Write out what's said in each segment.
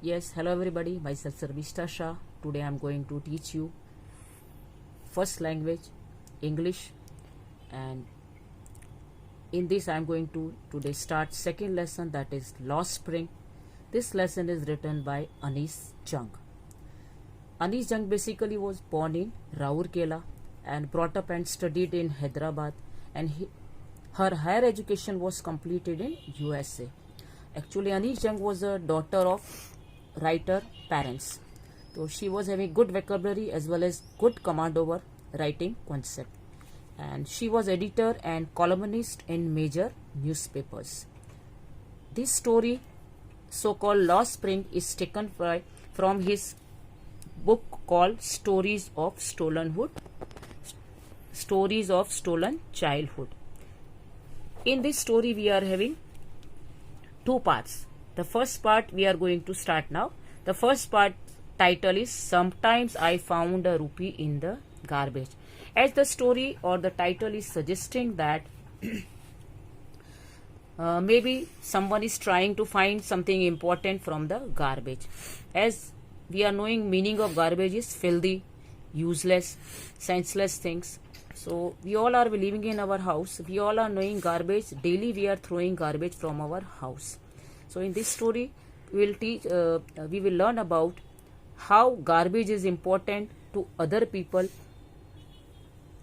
Yes, hello everybody. Myself Sarvishta Shah. Today I am going to teach you first language English, and in this I am going to today start second lesson, that is Lost Spring. This lesson is written by Anis Jung. Anis Jung basically was born in Raurkela and brought up and studied in Hyderabad, and her higher education was completed in USA. Actually, Anis Jung was a daughter of writer parents. So she was having good vocabulary as well as good command over writing concept. And she was editor and columnist in major newspapers. This story, so-called Lost Spring, is taken from his book called Stories of Stolen Childhood. In this story, we are having two parts. The first part we are going to start now. The first part title is Sometimes I Found a Rupee in the Garbage. As the story or the title is suggesting that maybe someone is trying to find something important from the garbage. As we are knowing, meaning of garbage is filthy, useless, senseless things. So we all are living in our house. We all are knowing garbage. Daily we are throwing garbage from our house. So in this story, we will learn about how garbage is important to other people,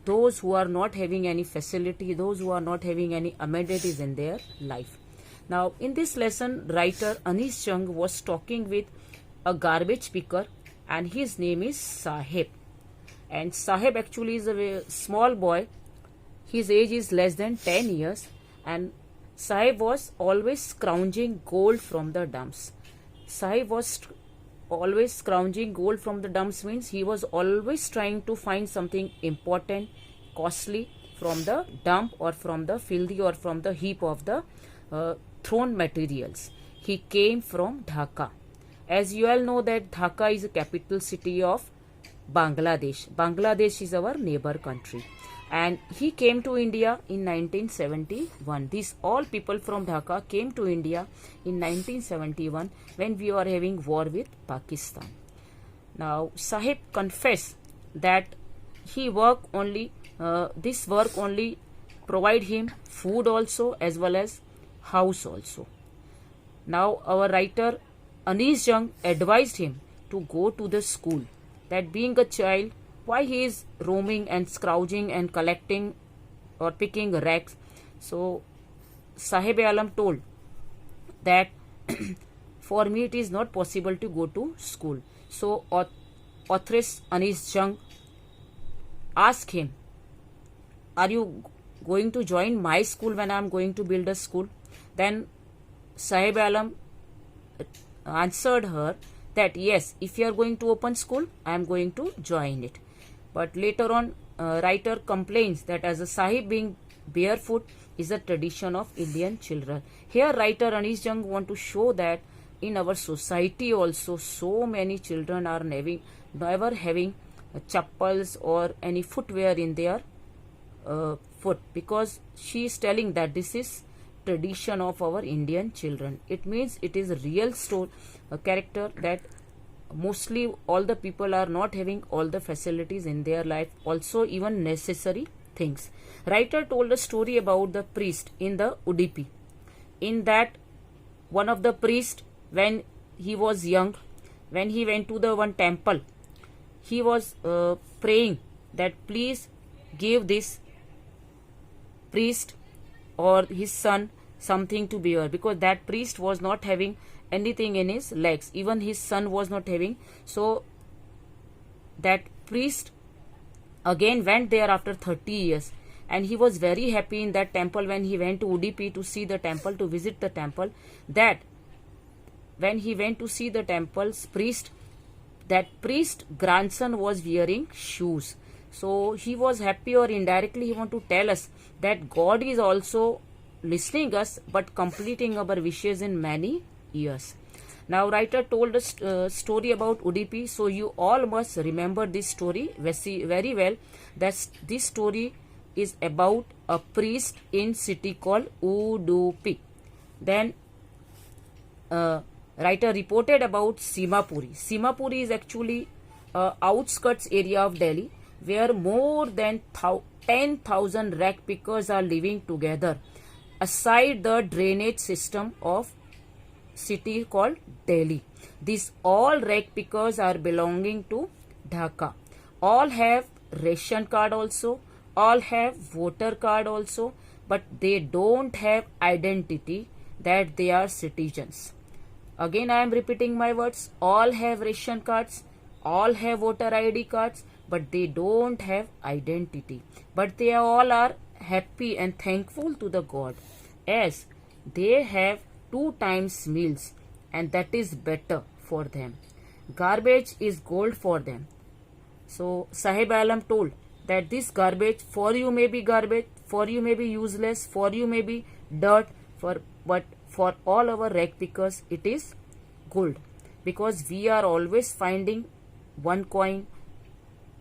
those who are not having any facility, those who are not having any amenities in their life. Now, in this lesson, writer Anis Jung was talking with a garbage picker, and his name is Sahib. And Sahib actually is a very small boy. His age is less than 10 years, and Sahib was always scrounging gold from the dumps. Sahib was always scrounging gold from the dumps means he was always trying to find something important, costly from the dump or from the filthy or from the heap of the thrown materials. He came from Dhaka. As you all know that Dhaka is the capital city of Bangladesh. Bangladesh is our neighbor country. And he came to India in 1971. These all people from Dhaka came to India in 1971 when we were having war with Pakistan. Now, Sahib confessed that he this work only provide him food also as well as house also. Now, our writer Anis Jung advised him to go to the school, that being a child, why he is roaming and scrounging and collecting or picking rags. So Sahib Alam told that for me it is not possible to go to school. So authoress Anis Jung asked him, are you going to join my school when I am going to build a school? Then Sahib Alam answered her that yes, if you are going to open school, I am going to join it. But later on, writer complains that as a Sahib being barefoot is a tradition of Indian children. Here writer Anis Jung want to show that in our society also so many children are never having chappals or any footwear in their foot, because she is telling that this is tradition of our Indian children. It means it is a real character that mostly all the people are not having all the facilities in their life, also even necessary things. Writer told a story about the priest in the Udupi. In that, one of the priest, when he was young, when he went to the one temple, he was praying that please give this priest or his son something to bear, because that priest was not having anything in his legs, even his son was not having. So that priest again went there after 30 years, and he was very happy in that temple when he went to Udupi to see the temple, to visit the temple, that when he went to see the temple's priest, that priest grandson was wearing shoes. So he was happy, or indirectly he want to tell us that God is also listening us but completing our wishes in many years. Now writer told a story about Udupi, so you all must remember this story very well. That this story is about a priest in city called Udupi. Then writer reported about Simapuri. Simapuri is actually outskirts area of Delhi where more than 10,000 rag pickers are living together aside the drainage system of city called Delhi. These all rag pickers are belonging to Dhaka. All have ration card also, all have voter card also, but they don't have identity that they are citizens. Again I am repeating my words. All have ration cards, all have voter ID cards, but they don't have identity. But they all are happy and thankful to the God as they have 2 times meals, and that is better for them. Garbage is gold for them. So Sahib Alam told that this garbage for you may be garbage, for you may be useless, for you may be dirt, but for all our rag pickers it is gold, because we are always finding one coin,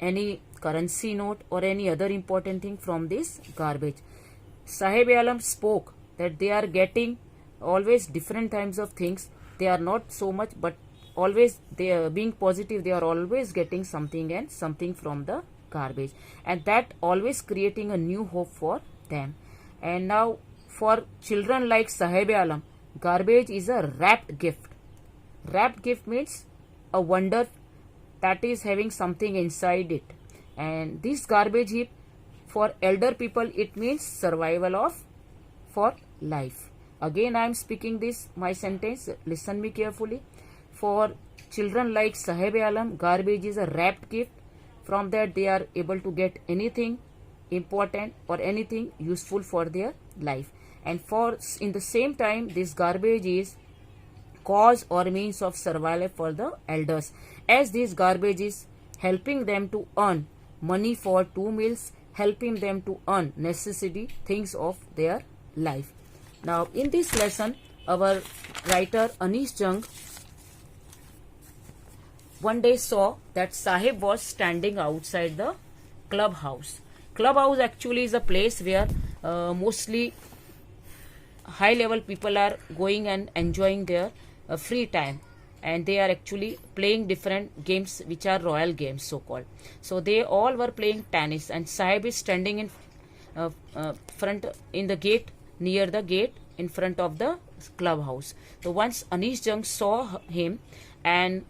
any currency note or any other important thing from this garbage. Sahib Alam spoke that they are getting always different kinds of things. They are not so much, but always they are being positive. They are always getting something and something from the garbage, and that always creating a new hope for them. And now for children like Sahib Alam, garbage is a wrapped gift. Wrapped gift means a wonder that is having something inside it. And this garbage heap for elder people, it means survival of for life. Again I am speaking this my sentence, listen me carefully. For children like Sahib Alam, garbage is a wrapped gift. From that they are able to get anything important or anything useful for their life. And for in the same time this garbage is cause or means of survival for the elders, as this garbage is helping them to earn money for 2 meals, helping them to earn necessity things of their life. Now in this lesson our writer Anish Jung one day saw that Sahib was standing outside the clubhouse. Clubhouse actually is a place where mostly high level people are going and enjoying their free time, and they are actually playing different games which are royal games so called. So they all were playing tennis, and Sahib is standing in front in the gate, near the gate in front of the clubhouse. So once Anish Jung saw him, and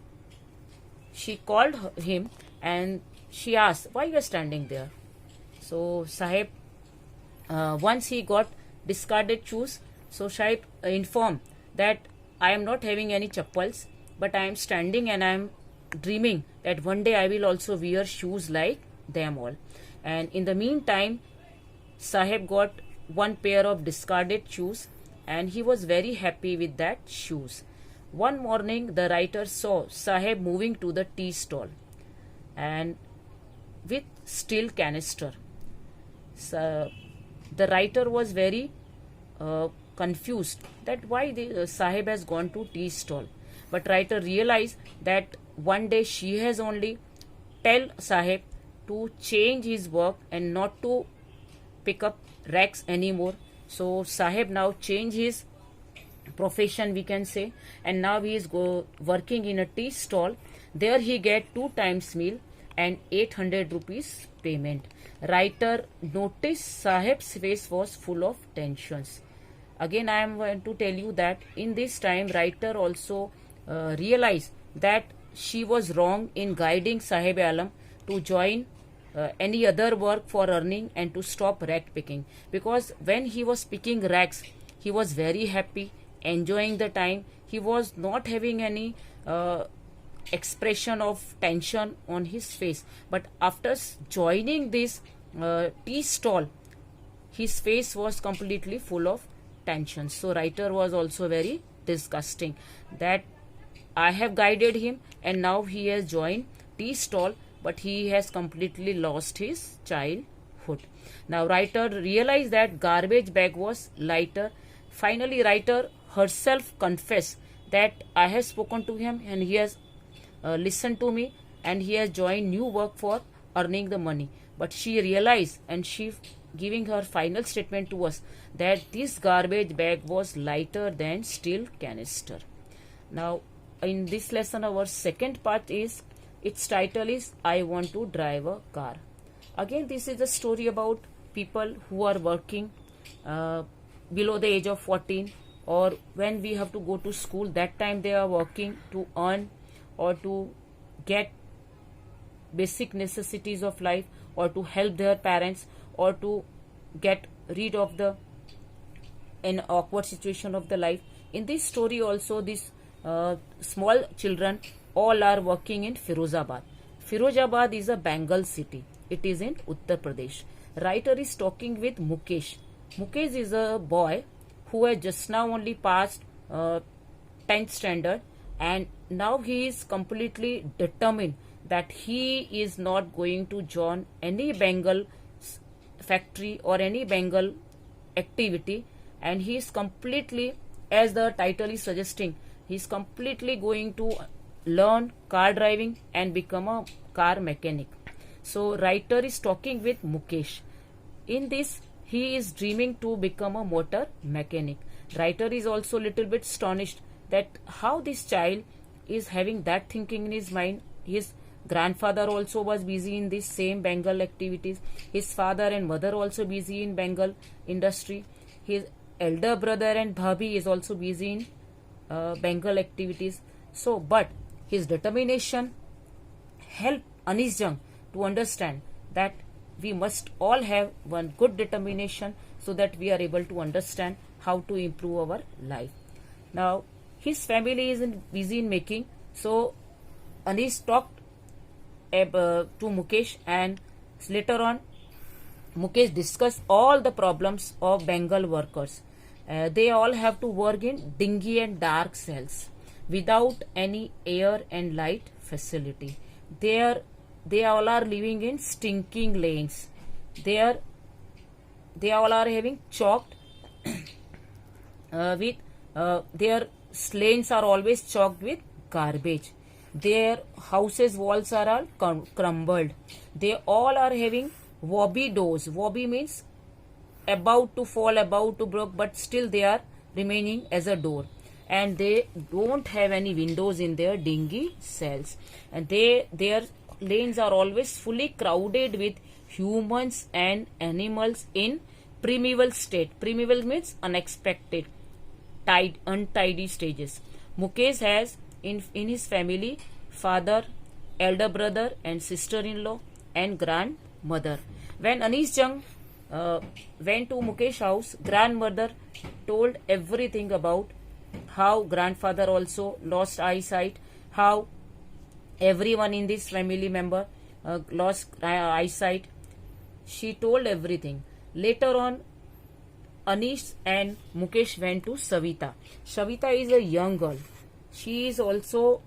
she called him and she asked, why you are standing there? So Sahib, once he got discarded shoes, so Sahib informed that I am not having any chappals, but I am standing and I am dreaming that one day I will also wear shoes like them all. And in the meantime Sahib got one pair of discarded shoes, and he was very happy with that shoes. One morning the writer saw Sahib moving to the tea stall and with steel canister. So the writer was very confused that why the Sahib has gone to tea stall. But writer realized that one day she has only tell Sahib to change his work and not to pick up rags anymore. So Sahib now changed his profession, we can say, and now he is working in a tea stall. There he get 2 times meal and 800 rupees payment. Writer noticed Sahib's face was full of tensions. Again I am going to tell you that in this time writer also realized that she was wrong in guiding Sahib Alam to join any other work for earning and to stop rag picking, because when he was picking rags he was very happy, enjoying the time. He was not having any expression of tension on his face, but after joining this tea stall his face was completely full of tension. So writer was also very disgusting that I have guided him and now he has joined tea stall, but he has completely lost his childhood. Now writer realized that garbage bag was lighter. Finally writer herself confessed that I have spoken to him and he has listened to me and he has joined new work for earning the money. But she realized, and she giving her final statement to us, that this garbage bag was lighter than steel canister. Now, in this lesson, our second part is, its title is I Want to Drive a Car. Again, this is a story about people who are working below the age of 14, or when we have to go to school, that time they are working to earn or to get basic necessities of life, or to help their parents, or to get rid of the an awkward situation of the life. In this story also, these small children all are working in Firozabad. Firozabad is a Bengal city. It is in Uttar Pradesh. Writer is talking with Mukesh. Mukesh is a boy who has just now only passed 10th standard, and now he is completely determined that he is not going to join any Bengal factory or any Bengal activity, and he is completely, as the title is suggesting, he is completely going to learn car driving and become a car mechanic. So writer is talking with Mukesh. In this, he is dreaming to become a motor mechanic. Writer is also a little bit astonished that how this child is having that thinking in his mind. His grandfather also was busy in this same Bengal activities. His father and mother also busy in Bengal industry. His elder brother and bhabhi is also busy in Bengal activities. So, but his determination helped Anish Jung to understand that we must all have one good determination, so that we are able to understand how to improve our life. Now, his family is busy in making, so Anish talked to Mukesh, and later on Mukesh discussed all the problems of Bengal workers. They all have to work in dingy and dark cells without any air and light facility. They all are living in stinking lanes. They all are having chalked with their lanes are always chalked with garbage. Their houses walls are all crumbled. They all are having wobbly doors. Wobbly means about to fall, about to break, but still they are remaining as a door. And they don't have any windows in their dingy cells. And their lanes are always fully crowded with humans and animals in primeval state. Primeval means unexpected, untidy stages. Mukesh has in his family father, elder brother and sister-in-law and grandmother. When Anish Jung went to Mukesh house, grandmother told everything about how grandfather also lost eyesight, how everyone in this family member lost eyesight. She told everything. Later on, Anish and Mukesh went to Savita. Savita is a young girl. She is also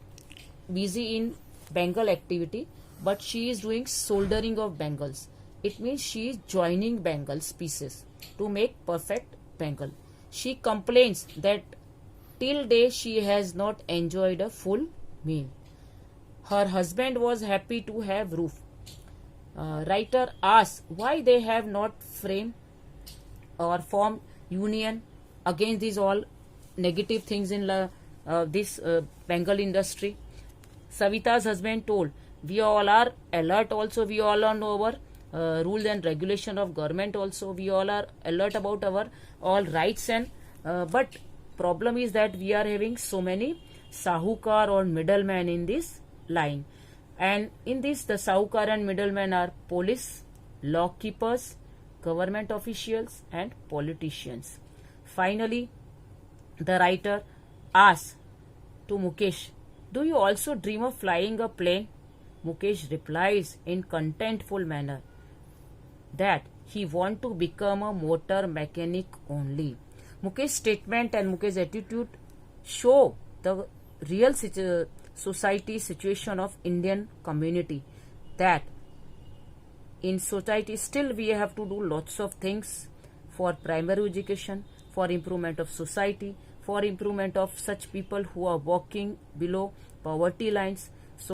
busy in Bengal activity, but she is doing soldering of bangles. It means she is joining bangles pieces to make perfect bangle. She complains that till day she has not enjoyed a full meal. Her husband was happy to have roof. Writer asks why they have not framed or formed union against these all negative things in this Bengal industry. Savita's husband told, we all are alert also, we all are know our rules and regulation of government also, we all are alert about our all rights, and but problem is that we are having so many sahukar or middlemen in this line, and in this the sahukar and middlemen are police, law keepers, government officials and politicians. Finally, the writer asks to Mukesh, do you also dream of flying a plane? Mukesh replies in contentful manner that he want to become a motor mechanic only. Mukesh's statement and Mukesh's attitude show the real society situation of Indian community, that in society still we have to do lots of things for primary education, for improvement of society, for improvement of such people who are walking below poverty lines,